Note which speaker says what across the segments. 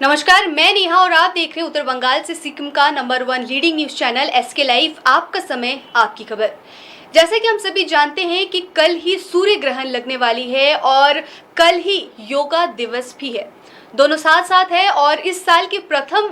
Speaker 1: नमस्कार, मैं नेहा और आप देख रहे हैं उत्तर बंगाल से सिक्किम का number 1 leading news channel SK live. आपका समय, आपकी खबर। जैसे कि हम सभी जानते हैं कि कल ही सूर्य ग्रहण लगने वाली है और कल ही योगा दिवस भी है। दोनों साथ साथ है और इस साल की प्रथम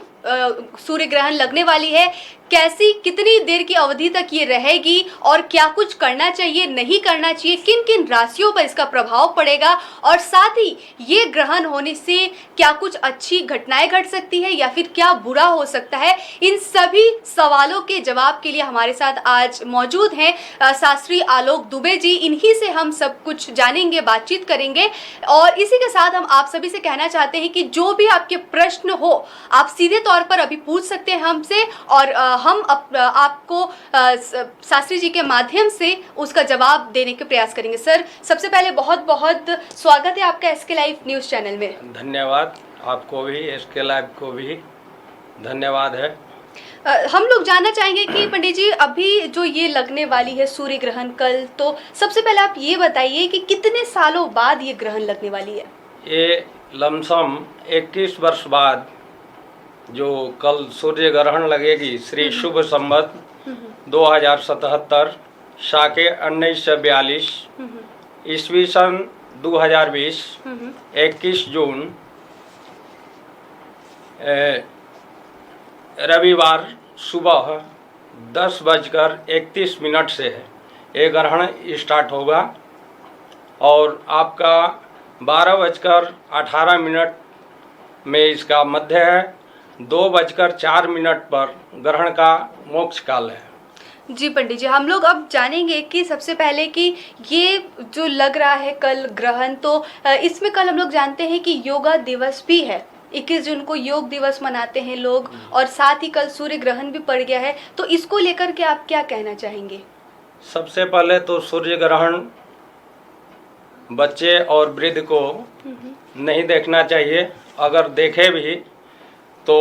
Speaker 1: सूर्य ग्रहण लगने वाली है। कैसी, कितनी देर की अवधि तक ये रहेगी और क्या कुछ करना चाहिए, नहीं करना चाहिए, किन किन राशियों पर इसका प्रभाव पड़ेगा और साथ ही ये ग्रहण होने से क्या कुछ अच्छी घटनाएं घट सकती है या फिर क्या बुरा हो सकता है, इन सभी सवालों के जवाब के लिए हमारे साथ आज मौजूद हैं शास्त्री आलोक दुबे जी। इन्हीं से हम सब कुछ जानेंगे, बातचीत करेंगे और इसी के साथ हम आप सभी से कहना चाहते हैं कि जो भी आपके प्रश्न हो आप सीधे तौर पर अभी पूछ सकते हैं हमसे और हम आपको शास्त्री जी के माध्यम से उसका जवाब देने के प्रयास करेंगे। सर, सबसे पहले बहुत बहुत स्वागत है आपका एसके लाइव न्यूज़ चैनल में।
Speaker 2: धन्यवाद, आपको भी, एसके लाइव को भी धन्यवाद है।
Speaker 1: हम लोग जानना चाहेंगे कि पंडित जी, अभी जो ये लगने वाली है सूर्य ग्रहण कल, तो सबसे पहले आप ये बताइए कि कितने सालों बाद ये ग्रहण लगने वाली है।
Speaker 2: ये लमसम 21 वर्ष बाद जो कल सूर्य ग्रहण लगेगी, श्री शुभ संवत 2077 शाके 1942 ईस्वी सन 2020 21 जून रविवार सुबह 10:31 से ये ग्रहण स्टार्ट होगा और आपका 12:18 में इसका मध्य है। 2:04 पर ग्रहण का मोक्ष काल है।
Speaker 1: जी पंडित जी, हम लोग अब जानेंगे कि सबसे पहले कि ये जो लग रहा है कल ग्रहण, तो इसमें कल हम लोग जानते हैं कि योगा दिवस भी है। 21 जून को योग दिवस मनाते हैं लोग और साथ ही कल सूर्य ग्रहण भी पड़ गया है, तो इसको लेकर के आप क्या कहना चाहेंगे?
Speaker 2: सबसे पहले तो सूर्य ग्रहण बच्चे और वृद्ध को नहीं देखना चाहिए। अगर देखे भी तो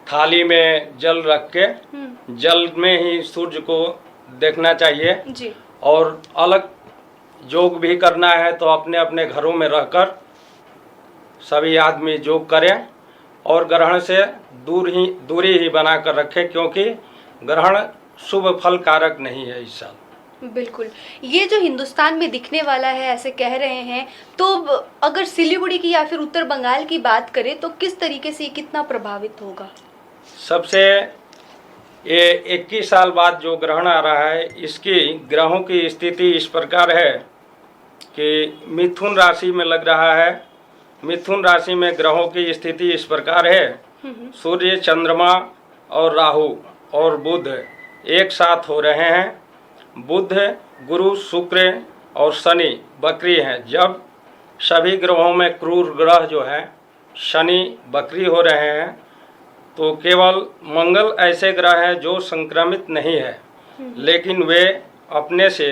Speaker 2: थाली में जल रख के जल में ही सूर्य को देखना चाहिए
Speaker 1: जी। और
Speaker 2: अलग योग भी करना है तो अपने अपने घरों में रहकर सभी आदमी योग करें और ग्रहण से दूरी ही बना कर रखें, क्योंकि ग्रहण शुभ फल कारक नहीं है इस साल।
Speaker 1: बिल्कुल, ये जो हिंदुस्तान में दिखने वाला है ऐसे कह रहे हैं, तो अगर सिलीगुड़ी की या फिर उत्तर बंगाल की बात करें तो किस तरीके से कितना प्रभावित होगा?
Speaker 2: सबसे ये 21 साल बाद जो ग्रहण आ रहा है, इसकी ग्रहों की स्थिति इस प्रकार है कि मिथुन राशि में लग रहा है। मिथुन राशि में ग्रहों की स्थिति इस प्रकार है, सूर्य, चंद्रमा और राहु और बुध एक साथ हो रहे हैं। बुध, गुरु, शुक्र और शनि बकरी हैं। जब सभी ग्रहों में क्रूर ग्रह जो है शनि बकरी हो रहे हैं, तो केवल मंगल ऐसे ग्रह हैं जो संक्रमित नहीं है, लेकिन वे अपने से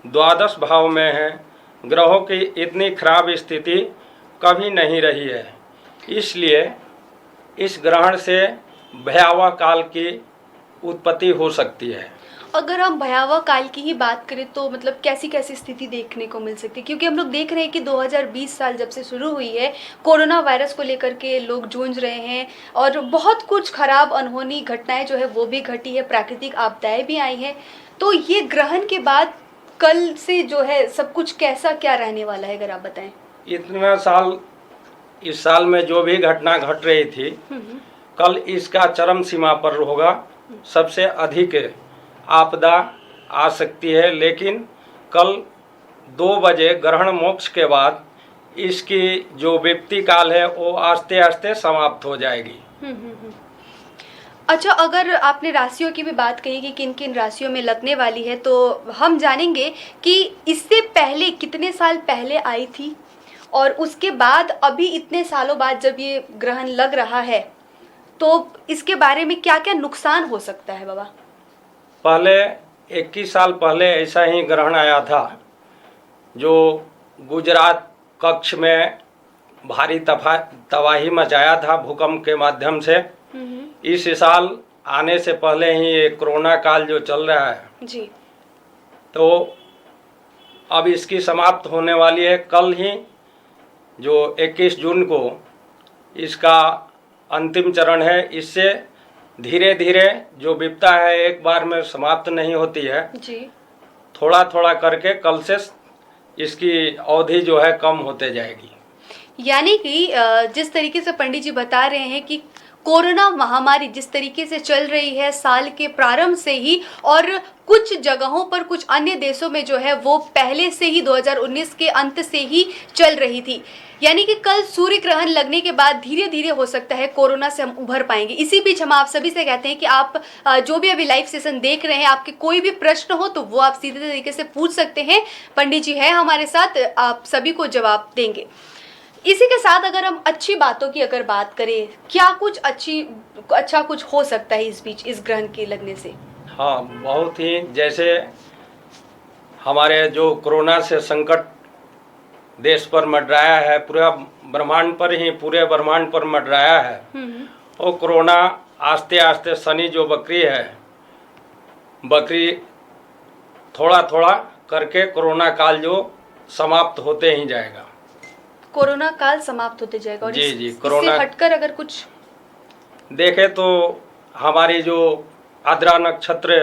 Speaker 2: द्वादश भाव में हैं। ग्रहों की इतनी खराब स्थिति कभी नहीं रही है, इसलिए इस ग्रहण से भयावह काल की उत्पत्ति हो सकती है।
Speaker 1: अगर हम भयावह काल की ही बात करें तो मतलब कैसी कैसी स्थिति देखने को मिल सकती है? क्योंकि हम लोग देख रहे हैं कि 2020 साल जब से शुरू हुई है, कोरोना वायरस को लेकर के लोग जूझ रहे हैं और बहुत कुछ खराब अनहोनी घटनाएं जो है वो भी घटी है, प्राकृतिक आपदाएं भी आई हैं। तो ये ग्रहण के बाद कल से जो है सब कुछ कैसा क्या रहने वाला है, अगर आप बताएं।
Speaker 2: इतना साल, इस साल में जो भी घटना घट रही थी, कल इसका चरम सीमा पर होगा। सबसे अधिक आपदा आ सकती है, लेकिन कल 2 बजे ग्रहण मोक्ष के बाद इसकी जो विपत्ति काल है वो आस्ते आस्ते समाप्त हो जाएगी।
Speaker 1: अच्छा, अगर आपने राशियों की भी बात कही कि किन किन राशियों में लगने वाली है, तो हम जानेंगे कि इससे पहले कितने साल पहले आई थी और उसके बाद अभी इतने सालों बाद जब ये ग्रहण लग रहा है तो इसके बारे में क्या क्या नुकसान हो सकता है बाबा?
Speaker 2: पहले 21 साल पहले ऐसा ही ग्रहण आया था जो गुजरात कच्छ में भारी तबाही मचाया था भूकंप के माध्यम से। इस साल आने से पहले ही ये कोरोना काल जो चल रहा है
Speaker 1: जी,
Speaker 2: तो अब इसकी समाप्त होने वाली है। कल ही जो 21 जून को इसका अंतिम चरण है। इससे धीरे धीरे जो विपदा है एक बार में समाप्त नहीं होती है
Speaker 1: जी।
Speaker 2: थोड़ा थोड़ा करके कल से इसकी अवधि जो है कम होते जाएगी।
Speaker 1: यानी कि जिस तरीके से पंडित जी बता रहे हैं कि कोरोना महामारी जिस तरीके से चल रही है साल के प्रारंभ से ही, और कुछ जगहों पर कुछ अन्य देशों में जो है वो पहले से ही 2019 के अंत से ही चल रही थी, यानी कि कल सूर्य ग्रहण लगने के बाद धीरे धीरे हो सकता है कोरोना से हम उभर पाएंगे। इसी बीच हम आप सभी से कहते हैं कि आप जो भी अभी लाइव सेशन देख रहे हैं, आपके कोई भी प्रश्न हो तो वो आप सीधे तरीके से पूछ सकते हैं। पंडित जी है हमारे साथ, आप सभी को जवाब देंगे। इसी के साथ अगर हम अच्छी बातों की अगर बात करें, क्या कुछ अच्छा कुछ हो सकता है इस बीच इस ग्रहण के लगने से?
Speaker 2: हाँ, बहुत ही, जैसे हमारे जो कोरोना से संकट देश पर मंडराया है, पूरे ब्रह्मांड पर मंडराया है, वो कोरोना आस्ते आस्ते शनि जो बकरी थोड़ा थोड़ा करके कोरोना काल जो समाप्त होते ही जाएगा।
Speaker 1: कोरोना काल समाप्त होते जाएगा। और
Speaker 2: जी, कोरोना
Speaker 1: इससे हटकर अगर कुछ
Speaker 2: देखे तो हमारी जो आद्रा नक्षत्र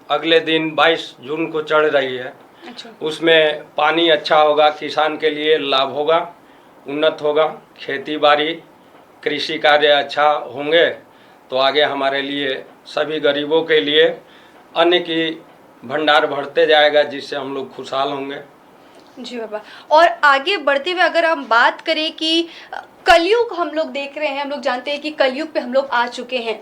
Speaker 2: अगले दिन 22 जून को चढ़ रही है।
Speaker 1: अच्छा।
Speaker 2: उसमें पानी अच्छा होगा, किसान के लिए लाभ होगा, उन्नत होगा, खेती बाड़ी कृषि कार्य अच्छा होंगे तो आगे हमारे लिए सभी गरीबों के लिए अन्न की भंडार बढ़ते जाएगा, जिससे हम लोग खुशहाल होंगे।
Speaker 1: जी बाबा, और आगे बढ़ते हुए अगर हम बात करें कि कलयुग हम लोग देख रहे हैं, हम लोग जानते हैं कि कलयुग पे हम लोग आ चुके हैं,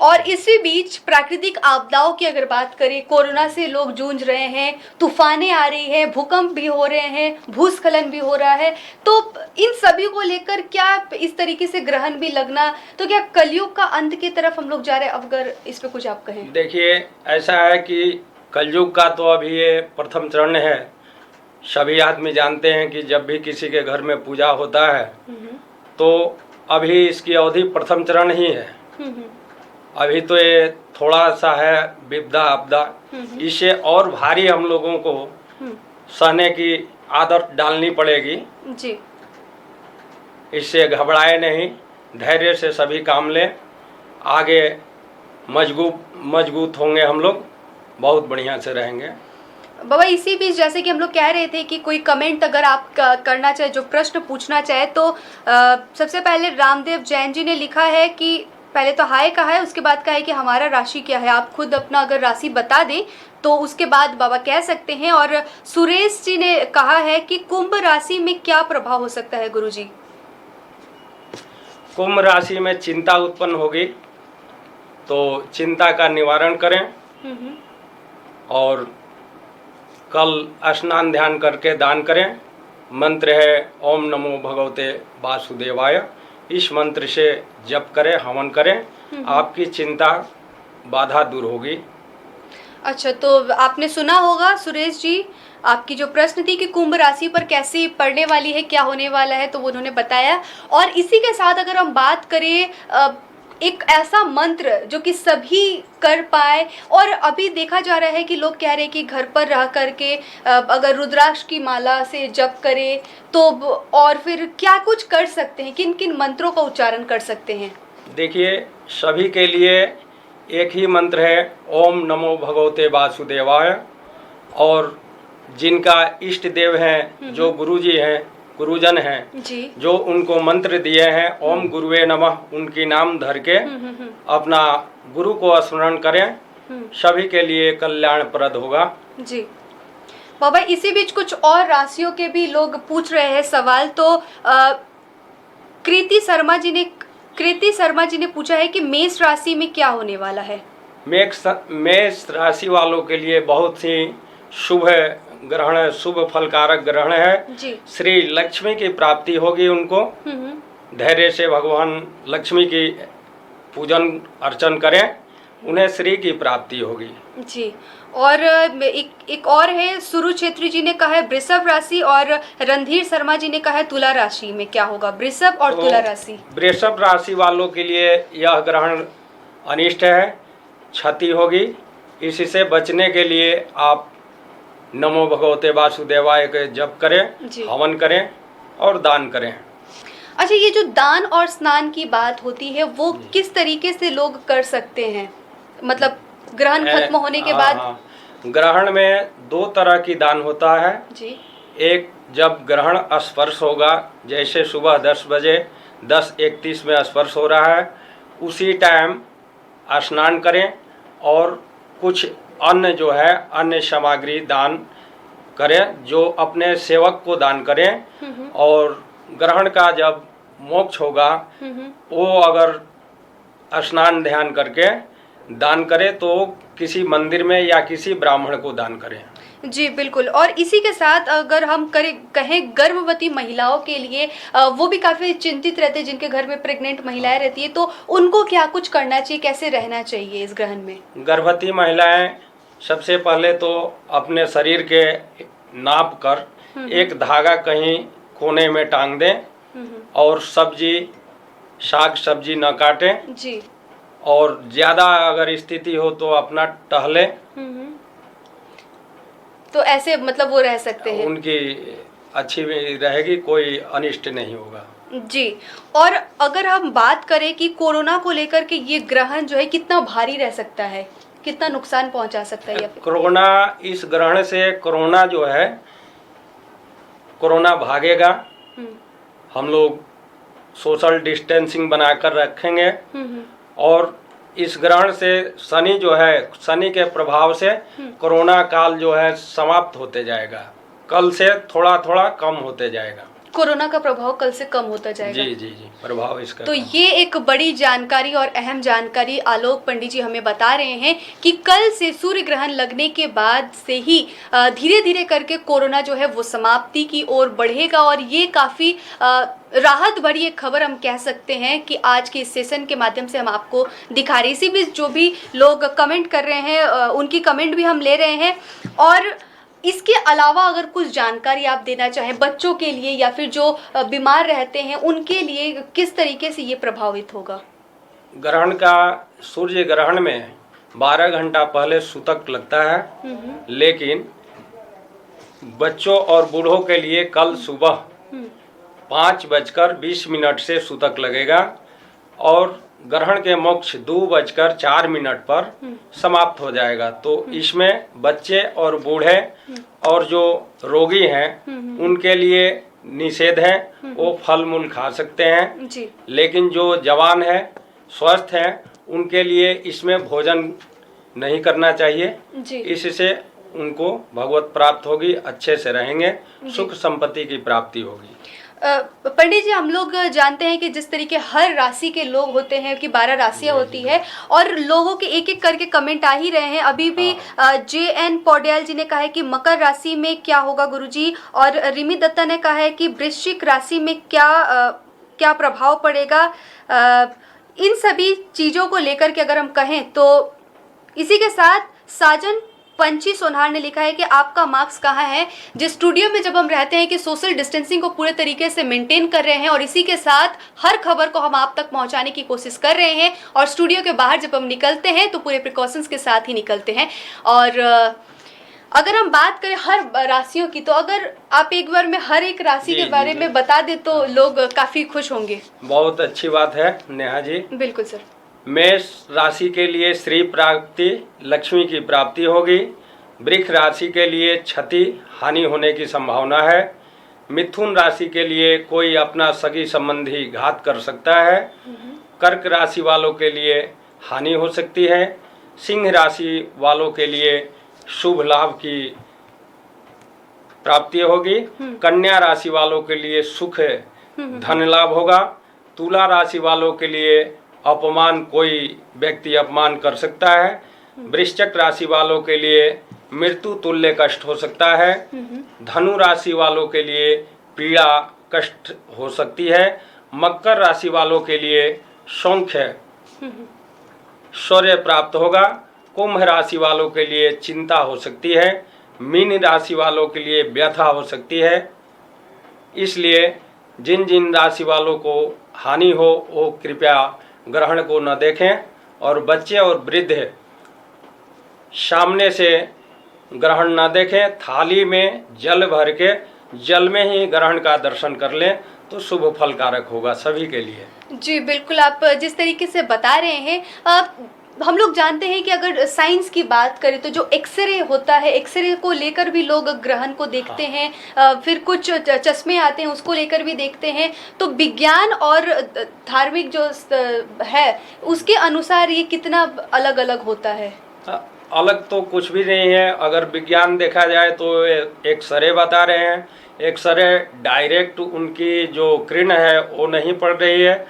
Speaker 1: और इसी बीच प्राकृतिक आपदाओं की अगर बात करें, कोरोना से लोग जूझ रहे हैं, तूफानें आ रही हैं, भूकंप भी हो रहे हैं, भूस्खलन भी हो रहा है, तो इन सभी को लेकर क्या इस तरीके से ग्रहण भी लगना, तो क्या कलयुग का अंत की तरफ हम लोग जा रहे हैं? अगर इस पे कुछ आप कहें।
Speaker 2: देखिए, ऐसा है कि कलयुग का तो अभी ये प्रथम चरण है। सभी आदमी जानते हैं कि जब भी किसी के घर में पूजा होता है तो अभी इसकी अवधि प्रथम चरण ही है। अभी तो ये थोड़ा सा है विपदा आपदा, इससे और भारी हम लोगों को सहने की आदत डालनी पड़ेगी
Speaker 1: जी।
Speaker 2: इससे घबराए नहीं, धैर्य से सभी काम लें, आगे मजबूत होंगे, हम लोग बहुत बढ़िया से रहेंगे।
Speaker 1: बाबा, इसी बीच जैसे कि हम लोग कह रहे थे कि कोई कमेंट अगर आप करना चाहे, जो प्रश्न पूछना चाहे, तो सबसे पहले रामदेव जैन जी ने लिखा है कि पहले तो हाय कहा है, उसके बाद कहा है कि हमारा राशि क्या है, आप खुद अपना अगर राशि बता दें तो उसके बाद बाबा कह सकते हैं। और सुरेश जी ने कहा है कि कुंभ राशि में क्या प्रभाव हो सकता है गुरुजी?
Speaker 2: कुंभ राशि में चिंता उत्पन्न होगी, तो चिंता का निवारण करें और कल स्नान ध्यान करके दान करें। मंत्र है ओम नमो भगवते वासुदेवाय, इस मंत्र से जप करें, हवन करें, आपकी चिंता बाधा दूर होगी।
Speaker 1: अच्छा, तो आपने सुना होगा सुरेश जी, आपकी जो प्रश्न थी कि कुंभ राशि पर कैसी पड़ने वाली है, क्या होने वाला है, तो वो उन्होंने बताया। और इसी के साथ अगर हम बात करें एक ऐसा मंत्र जो कि सभी कर पाए, और अभी देखा जा रहा है कि लोग कह रहे हैं कि घर पर रह करके अगर रुद्राक्ष की माला से जप करें तो, और फिर क्या कुछ कर सकते हैं, किन किन मंत्रों का उच्चारण कर सकते हैं? देखिए,
Speaker 2: सभी के लिए एक ही मंत्र है ओम नमो भगवते वासुदेवाय, और जिनका इष्ट देव हैं, जो गुरुजी हैं, गुरुजन हैं
Speaker 1: जी,
Speaker 2: जो उनको मंत्र दिए हैं ओम गुरुवे नमः, उनकी नाम धर के अपना गुरु को स्मरण करें, सभी के लिए कल्याणप्रद होगा। जी
Speaker 1: बाबा, इसी बीच कुछ और राशियों के भी लोग पूछ रहे हैं सवाल, तो कृति शर्मा जी ने पूछा है कि मेष राशि में क्या होने वाला है?
Speaker 2: मेष राशि वालों के लिए बहुत ही शुभ ग्रहण है, शुभ फलकारक ग्रहण है जी। श्री लक्ष्मी की प्राप्ति होगी उनको। धैर्य से भगवान लक्ष्मी की पूजन अर्चन करें, उन्हें श्री की प्राप्ति होगी जी। और एक और है, सुरु छेत्री जी ने कहा है वृषभ राशि, और रणधीर शर्मा जी ने कहा है तुला राशि में क्या होगा? वृषभ और तुला राशि। वृषभ राशि वालों के लिए यह ग्रहण अनिष्ट है, क्षति होगी। इसी से बचने के लिए आप नमो भगवते वासुदेवाय के जप करें, हवन करें और दान करें।
Speaker 1: अच्छा, ये जो दान और स्नान की बात होती है वो किस तरीके से लोग कर सकते हैं, मतलब ग्रहण खत्म होने के बाद?
Speaker 2: हाँ, ग्रहण में दो तरह की दान होता है।
Speaker 1: जी।
Speaker 2: एक, जब ग्रहण स्पर्श होगा, जैसे सुबह 10 बजे 10:31 में स्पर्श हो रहा है, उसी टाइम स्नान करें और कुछ अन्न जो है अन्न सामग्री दान करें, जो अपने सेवक को दान करें। और ग्रहण का जब मोक्ष होगा वो अगर स्नान ध्यान करके दान करें तो किसी मंदिर में या किसी ब्राह्मण को दान करें।
Speaker 1: जी बिल्कुल। और इसी के साथ अगर हम कहें गर्भवती महिलाओं के लिए, वो भी काफ़ी चिंतित रहते हैं, जिनके घर में प्रेग्नेंट महिलाएं रहती है, तो उनको क्या कुछ करना चाहिए, कैसे रहना चाहिए इस ग्रहण में?
Speaker 2: गर्भवती महिलाएं सबसे पहले तो अपने शरीर के नाप कर एक धागा कहीं कोने में टांग दें और साग सब्जी न काटें।
Speaker 1: जी।
Speaker 2: और ज़्यादा अगर स्थिति हो तो अपना टहलें।
Speaker 1: तो ऐसे मतलब वो रह सकते हैं,
Speaker 2: उनकी अच्छी भी रहेगी, कोई अनिष्ट नहीं होगा।
Speaker 1: जी। और अगर हम बात करें कि कोरोना को लेकर के ये ग्रहण जो है कितना भारी रह सकता है, कितना नुकसान पहुंचा सकता है, या फिर
Speaker 2: कोरोना, इस ग्रहण से कोरोना जो है, कोरोना भागेगा। हम लोग सोशल डिस्टेंसिंग बनाकर रखेंगे। और इस ग्रहण से शनि जो है, शनि के प्रभाव से कोरोना काल जो है समाप्त होते जाएगा, कल से थोड़ा थोड़ा कम होते जाएगा।
Speaker 1: कोरोना का प्रभाव कल से कम होता जाएगा।
Speaker 2: जी जी जी, प्रभाव इसका।
Speaker 1: तो ये एक बड़ी जानकारी और अहम जानकारी आलोक पंडित जी हमें बता रहे हैं कि कल से सूर्य ग्रहण लगने के बाद से ही धीरे धीरे करके कोरोना जो है वो समाप्ति की ओर बढ़ेगा। और ये काफ़ी राहत भरी एक खबर हम कह सकते हैं कि आज के इस सेशन के माध्यम से हम आपको दिखा रहे हैं। इसी बीच जो भी लोग कमेंट कर रहे हैं उनकी कमेंट भी हम ले रहे हैं। और इसके अलावा अगर कुछ जानकारी आप देना चाहें बच्चों के लिए या फिर जो बीमार रहते हैं उनके लिए, किस तरीके से ये प्रभावित होगा?
Speaker 2: ग्रहण का, सूर्य ग्रहण में 12 घंटा पहले सूतक लगता है, लेकिन बच्चों और बूढ़ों के लिए कल सुबह 5:20 से सूतक लगेगा और ग्रहण के मोक्ष 2:04 पर समाप्त हो जाएगा। तो इसमें बच्चे और बूढ़े और जो रोगी हैं उनके लिए निषेध है, वो फल मूल खा सकते हैं
Speaker 1: जी।
Speaker 2: लेकिन जो जवान है, स्वस्थ हैं, उनके लिए इसमें भोजन नहीं करना चाहिए जी। इससे उनको भगवत प्राप्त होगी, अच्छे से रहेंगे, सुख संपत्ति की प्राप्ति होगी।
Speaker 1: पंडित जी, हम लोग जानते हैं कि जिस तरीके हर राशि के लोग होते हैं कि 12 राशियां होती है और लोगों के एक एक करके कमेंट आ ही रहे हैं। अभी भी JN पौड्याल जी ने कहा है कि मकर राशि में क्या होगा गुरुजी, और रिमी दत्ता ने कहा है कि वृश्चिक राशि में क्या प्रभाव पड़ेगा। इन सभी चीज़ों को लेकर के अगर हम कहें तो इसी के साथ साजन पंची सोनार ने लिखा है कि आपका मार्क्स कहाँ है। जिस स्टूडियो में जब हम रहते हैं कि सोशल डिस्टेंसिंग को पूरे तरीके से मेंटेन कर रहे हैं और इसी के साथ हर खबर को हम आप तक पहुंचाने की कोशिश कर रहे हैं, और स्टूडियो के बाहर जब हम निकलते हैं तो पूरे प्रिकॉशंस के साथ ही निकलते हैं। और अगर हम बात करें हर राशियों की, तो अगर आप एक बार में हर एक राशि के बारे में बता दे तो लोग काफ़ी खुश होंगे।
Speaker 2: बहुत अच्छी बात है नेहा जी।
Speaker 1: बिल्कुल सर।
Speaker 2: मेष राशि के लिए श्री प्राप्ति, लक्ष्मी की प्राप्ति होगी। वृष राशि के लिए क्षति हानि होने की संभावना है। मिथुन राशि के लिए कोई अपना सगी संबंधी घात कर सकता है। कर्क राशि वालों के लिए हानि हो सकती है। सिंह राशि वालों के लिए शुभ लाभ की प्राप्ति होगी। कन्या राशि वालों के लिए सुख धन लाभ होगा। तुला राशि वालों के लिए अपमान, कोई व्यक्ति अपमान कर सकता है। वृश्चिक राशि वालों के लिए मृत्यु तुल्य कष्ट हो सकता है। धनु राशि वालों के लिए पीड़ा कष्ट हो सकती है। मकर राशि वालों के लिए सौख्य शौर्य प्राप्त होगा। कुंभ राशि वालों के लिए चिंता हो सकती है। मीन राशि वालों के लिए व्यथा हो सकती है। इसलिए जिन जिन राशि वालों को हानि हो वो कृपया ग्रहण को न देखें, और बच्चे और वृद्ध सामने से ग्रहण न देखें। थाली में जल भर के जल में ही ग्रहण का दर्शन कर लें तो शुभ फलकारक होगा सभी के लिए।
Speaker 1: जी बिल्कुल, आप जिस तरीके से बता रहे हैं, हम लोग जानते हैं कि अगर साइंस की बात करें तो जो एक्सरे होता है, एक्सरे को लेकर भी लोग ग्रहण को देखते
Speaker 2: हाँ।
Speaker 1: हैं, फिर कुछ चश्मे आते हैं उसको लेकर भी देखते हैं। तो विज्ञान और धार्मिक जो है उसके अनुसार ये कितना अलग अलग होता है?
Speaker 2: अलग तो कुछ भी नहीं है। अगर विज्ञान देखा जाए तो एक्सरे बता रहे हैं, एक्सरे डायरेक्ट उनकी जो किरण है वो नहीं पड़ रही है।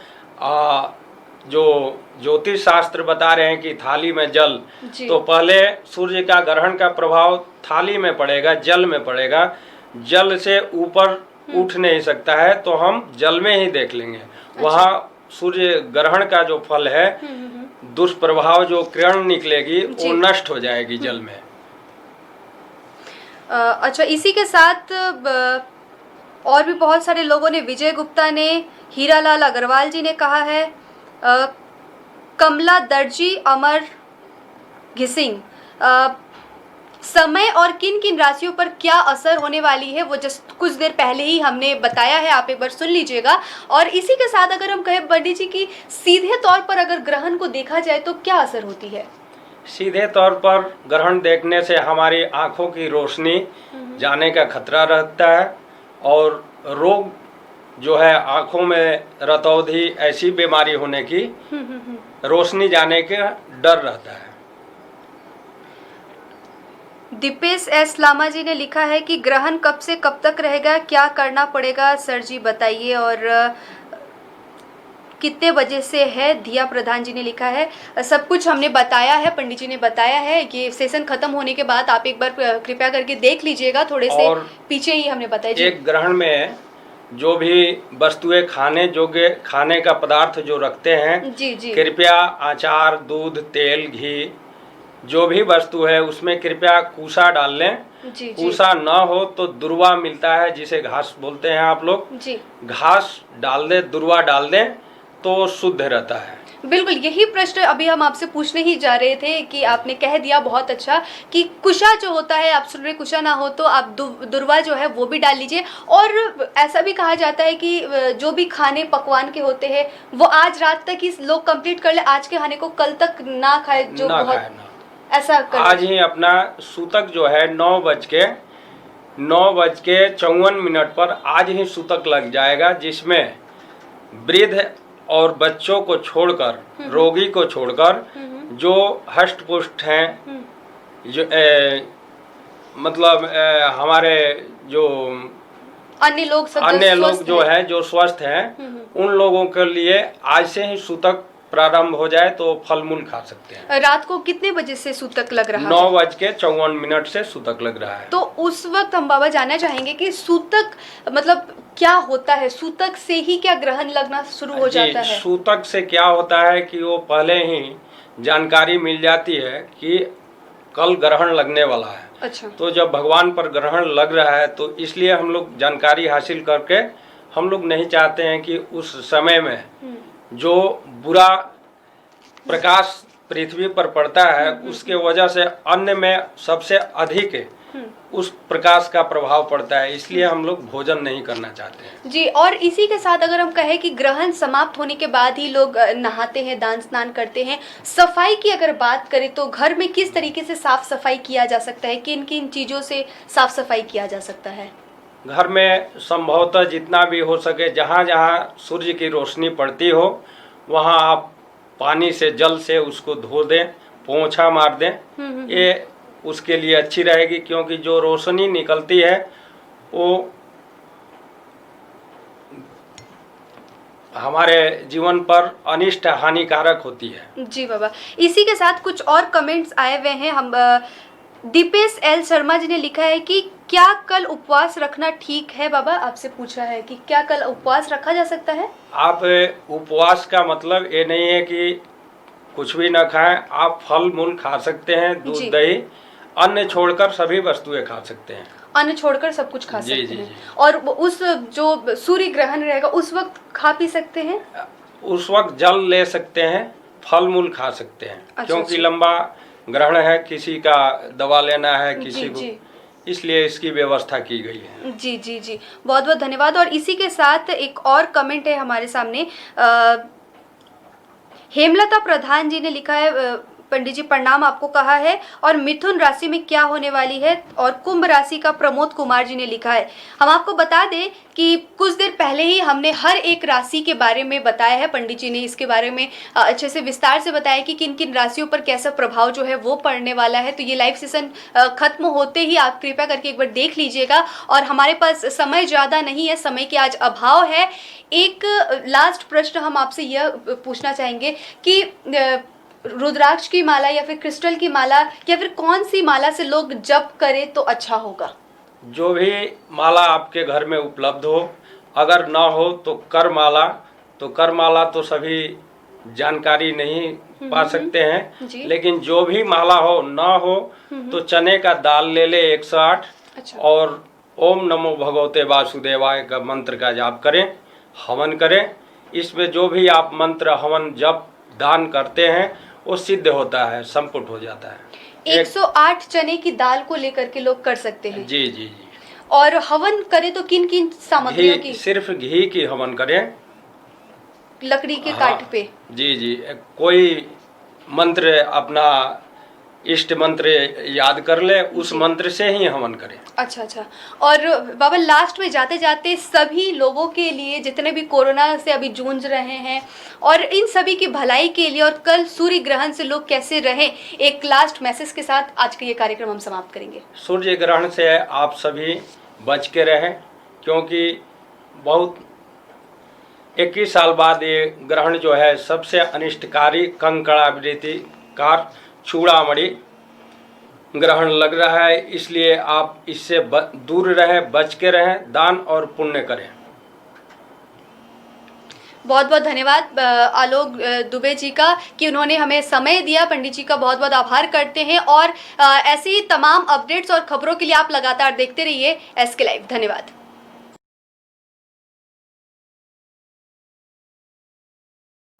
Speaker 2: जो ज्योतिष शास्त्र बता रहे हैं कि थाली में जल, तो पहले सूर्य का ग्रहण का प्रभाव थाली में पड़ेगा, जल में पड़ेगा। जल से ऊपर उठ नहीं सकता है, तो हम जल में ही देख लेंगे। वहाँ सूर्य ग्रहण का जो फल है, दुष्प्रभाव जो किरण निकलेगी वो नष्ट हो जाएगी जल में।
Speaker 1: अच्छा, इसी के साथ और भी बहुत सारे लोगों ने, विजय गुप्ता ने, हीरालाल अग्रवाल जी ने कहा है, कमला दर्जी, अमर घिसिंग, समय और किन किन राशियों पर क्या असर होने वाली है वो जस्ट कुछ देर पहले ही हमने बताया है, आप एक बार सुन लीजिएगा। और इसी के साथ अगर हम कहें पंडित जी की सीधे तौर पर अगर ग्रहण को देखा जाए तो क्या असर होती है?
Speaker 2: सीधे तौर पर ग्रहण देखने से हमारी आंखों की रोशनी जाने का खतरा रहता है, और रोग जो है आंखों में रतौंधी ऐसी बीमारी होने की, रोशनी जाने का डर रहता है।
Speaker 1: दीपेश एस लामा जी ने लिखा है कि ग्रहण कब से कब तक रहेगा, क्या करना पड़ेगा सर जी बताइए, और कितने बजे से है? दिया प्रधान जी ने लिखा है, सब कुछ हमने बताया है, पंडित जी ने बताया है। ये सेशन खत्म होने के बाद आप एक बार कृपया करके देख लीजिएगा, थोड़े से पीछे ही हमने बताया जी।
Speaker 2: एक ग्रहण में जो भी वस्तुएं खाने योग्य, खाने का पदार्थ जो रखते हैं,
Speaker 1: जी जी, कृपया
Speaker 2: अचार, दूध, तेल, घी, जो भी वस्तु है उसमें कृपया कूसा डाल लें।
Speaker 1: जी,
Speaker 2: कूसा ना हो तो दुर्वा मिलता है, जिसे घास बोलते हैं आप लोग जी, घास डाल दें, दुर्वा डाल दें तो शुद्ध रहता है।
Speaker 1: बिल्कुल, यही प्रश्न अभी हम आपसे पूछने ही जा रहे थे कि आपने कह दिया बहुत अच्छा कि कुशा जो होता है, आप सुन रहे, कुशा ना हो तो आप दुर्वा जो है वो भी डाल लीजिए। और ऐसा भी कहा जाता है कि जो भी खाने पकवान के होते हैं वो आज रात तक ही लोग कंप्लीट कर ले, आज के खाने को कल तक ना खाए, जो
Speaker 2: ना
Speaker 1: बहुत
Speaker 2: खाए ना।
Speaker 1: ऐसा कर
Speaker 2: आज ही अपना सूतक जो है 9:54 पर आज ही सूतक लग जाएगा, जिसमें वृद्ध और बच्चों को छोड़कर, रोगी को छोड़कर, जो हष्ट पुष्ट हैं, जो मतलब हमारे जो अन्य लोग जो है जो स्वस्थ हैं, उन लोगों के लिए आज से ही सूतक प्रारंभ हो जाए तो फल मूल खा सकते हैं।
Speaker 1: रात को कितने बजे से सूतक लग रहा है?
Speaker 2: 9:54 से सूतक लग रहा है।
Speaker 1: तो उस वक्त हम बाबा जानना चाहेंगे कि सूतक मतलब क्या होता है? सूतक से ही क्या ग्रहण लगना शुरू हो जाता है?
Speaker 2: सूतक से क्या होता है कि वो पहले ही जानकारी मिल जाती है कि कल ग्रहण लगने वाला है।
Speaker 1: अच्छा।
Speaker 2: तो जब भगवान पर ग्रहण लग रहा है तो इसलिए हम लोग जानकारी हासिल करके, हम लोग नहीं चाहते हैं कि उस समय में जो बुरा प्रकाश पृथ्वी पर पड़ता है उसके वजह से अन्न में सबसे अधिक उस प्रकाश का प्रभाव पड़ता है, इसलिए हम लोग भोजन नहीं करना चाहते हैं
Speaker 1: जी। और इसी के साथ अगर हम कहें कि ग्रहण समाप्त होने के बाद ही लोग नहाते हैं, दान स्नान करते हैं, सफाई की अगर बात करें तो घर में किस तरीके से साफ सफाई किया जा सकता है? किन किन चीज़ों से साफ सफाई किया जा सकता है?
Speaker 2: घर में संभवतः जितना भी हो सके, जहाँ जहाँ सूर्य की रोशनी पड़ती हो वहाँ आप पानी से, जल से उसको धो दें, पोंछा मार दें। ये उसके लिए अच्छी रहेगी, क्योंकि जो रोशनी निकलती है वो हमारे जीवन पर अनिष्ट हानिकारक होती है।
Speaker 1: जी बाबा, इसी के साथ कुछ और कमेंट्स आए हुए हैं। हम दीपेश एल शर्मा जी ने लिखा है कि क्या कल उपवास रखना ठीक है? बाबा आपसे पूछा है कि क्या कल उपवास रखा जा सकता है?
Speaker 2: आप उपवास का मतलब ये नहीं है कि कुछ भी ना खाएं, आप फल मूल खा सकते हैं, दूध दही, अन्न छोड़कर सभी वस्तुएं खा सकते हैं।
Speaker 1: अन्न छोड़कर सब कुछ खा सकते हैं। और उस जो सूर्य ग्रहण रहेगा उस वक्त खा पी सकते हैं?
Speaker 2: उस वक्त जल ले सकते हैं, फल मूल खा सकते हैं। क्योंकि लंबा ग्रहण है, किसी का दवा लेना है, किसी को, इसलिए इसकी व्यवस्था की गई है।
Speaker 1: जी जी जी, बहुत बहुत धन्यवाद। और इसी के साथ एक और कमेंट है हमारे सामने। हेमलता प्रधान जी ने लिखा है, पंडित जी प्रणाम आपको कहा है, और मिथुन राशि में क्या होने वाली है। और कुंभ राशि का प्रमोद कुमार जी ने लिखा है। हम आपको बता दें कि कुछ देर पहले ही हमने हर एक राशि के बारे में बताया है। पंडित जी ने इसके बारे में अच्छे से विस्तार से बताया कि किन किन राशियों पर कैसा प्रभाव जो है वो पड़ने वाला है। तो ये लाइव सेशन खत्म होते ही आप कृपया करके एक बार देख लीजिएगा। और हमारे पास समय ज़्यादा नहीं है, समय की आज अभाव है। एक लास्ट प्रश्न हम आपसे यह पूछना चाहेंगे कि रुद्राक्ष की माला या फिर क्रिस्टल की माला या फिर कौन सी माला से लोग जप करें तो अच्छा होगा?
Speaker 2: जो भी माला आपके घर में उपलब्ध हो, अगर ना हो तो कर माला तो सभी जानकारी नहीं पा सकते हैं, लेकिन जो भी माला हो ना हो तो चने का दाल ले ले 108।
Speaker 1: अच्छा।
Speaker 2: और ओम नमो भगवते वासुदेवाय का मंत्र का जाप करें, हवन करें। इसमें जो भी आप मंत्र हवन जप दान करते हैं वो सिद्ध होता है, संपुट हो जाता है।
Speaker 1: 108 चने की दाल को लेकर के लोग कर सकते हैं?
Speaker 2: जी जी जी।
Speaker 1: और हवन करें तो किन किन सामग्रियों की?
Speaker 2: सिर्फ घी की हवन करें,
Speaker 1: लकड़ी के काट पे?
Speaker 2: जी जी। कोई मंत्र अपना इष्ट मंत्र याद कर ले, उस मंत्र से ही हवन करें।
Speaker 1: अच्छा अच्छा। और बाबा लास्ट में जाते जाते सभी लोगों के लिए जितने भी कोरोना से अभी जूझ रहे हैं और इन सभी की भलाई के लिए और कल सूर्य ग्रहण से लोग कैसे रहें, एक लास्ट मैसेज के साथ आज का ये कार्यक्रम हम समाप्त करेंगे।
Speaker 2: सूर्य ग्रहण से आप सभी बच के रहें, क्योंकि बहुत 21 साल बाद ये ग्रहण जो है सबसे अनिष्टकारी कंकड़ावृत्तिकार चूड़ामणि ग्रहण लग रहा है। इसलिए आप इससे दूर रहें, बच के रहें, दान और पुण्य करें।
Speaker 1: बहुत बहुत धन्यवाद आलोक दुबे जी का कि उन्होंने हमें समय दिया। पंडित जी का बहुत बहुत आभार करते हैं। और ऐसी तमाम अपडेट्स और खबरों के लिए आप लगातार देखते रहिए SK लाइव। धन्यवाद।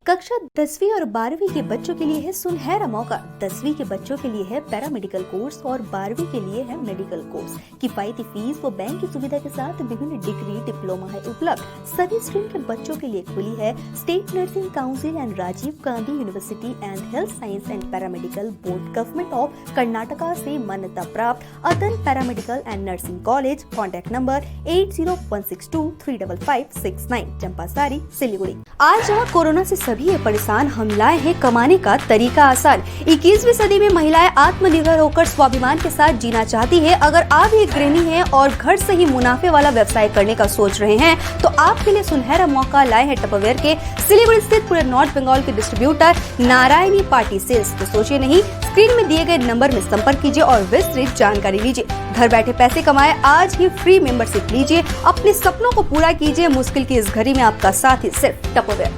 Speaker 3: कक्षा 10वीं और 12वीं के बच्चों के लिए है सुनहरा मौका। 10वीं के बच्चों के लिए है पैरामेडिकल कोर्स और 12वीं के लिए है मेडिकल कोर्स। किफायती फीस व बैंक की सुविधा के साथ विभिन्न डिग्री डिप्लोमा है उपलब्ध। सभी स्ट्रीम के बच्चों के लिए खुली है state nursing council and Rajiv Gandhi university and health science and paramedical board government of Karnataka से मान्यता प्राप्त Adan paramedical and nursing college. Contact number 8016235569, Champasari, Siliguri. आज जहाँ कोरोना से सभी परेशान, हम लाए हैं कमाने का तरीका आसान। 21वीं सदी में महिलाएं आत्मनिर्भर होकर स्वाभिमान के साथ जीना चाहती है। अगर आप एक गृहिणी हैं और घर से ही मुनाफे वाला व्यवसाय करने का सोच रहे हैं तो आपके लिए सुनहरा मौका लाए हैं टपरवेयर के सिलीगुड़ी स्थित पूरे नॉर्थ बंगाल के डिस्ट्रीब्यूटर नारायणी पार्टी सेल्स। तो सोचिए नहीं, स्क्रीन में दिए गए नंबर में संपर्क कीजिए और विस्तृत जानकारी लीजिए। घर बैठे पैसे कमाए, आज ही फ्री मेंबरशिप लीजिए, अपने सपनों को पूरा कीजिए। मुश्किल की इस घड़ी में आपका साथ ही सिर्फ टपरवेयर।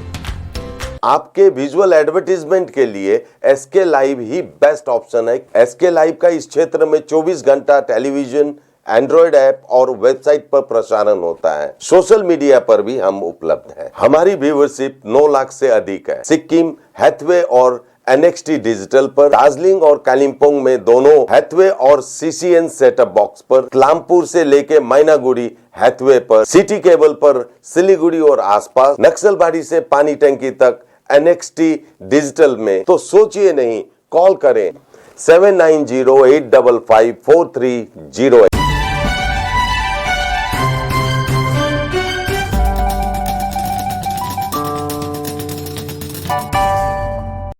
Speaker 4: आपके विजुअल एडवर्टीजमेंट के लिए SK लाइव ही बेस्ट ऑप्शन है। SK लाइव का इस क्षेत्र में 24 घंटा टेलीविजन, एंड्रॉइड ऐप और वेबसाइट पर प्रसारण होता है। सोशल मीडिया पर भी हम उपलब्ध हैं। हमारी व्यूवरशिप 9 लाख से अधिक है। सिक्किम, हैथवे और NXT डिजिटल पर, दार्जिलिंग और कालिम्पोंग में दोनों हैथवे और CCN सेटअप बॉक्स पर, क्लामपुर से लेके मैनागुड़ी हैथवे पर, सिटी केबल पर सिलीगुड़ी और आसपास, नक्सलबाड़ी से पानी टंकी तक NXT डिजिटल में। तो सोचिए नहीं, कॉल करें 7908554308।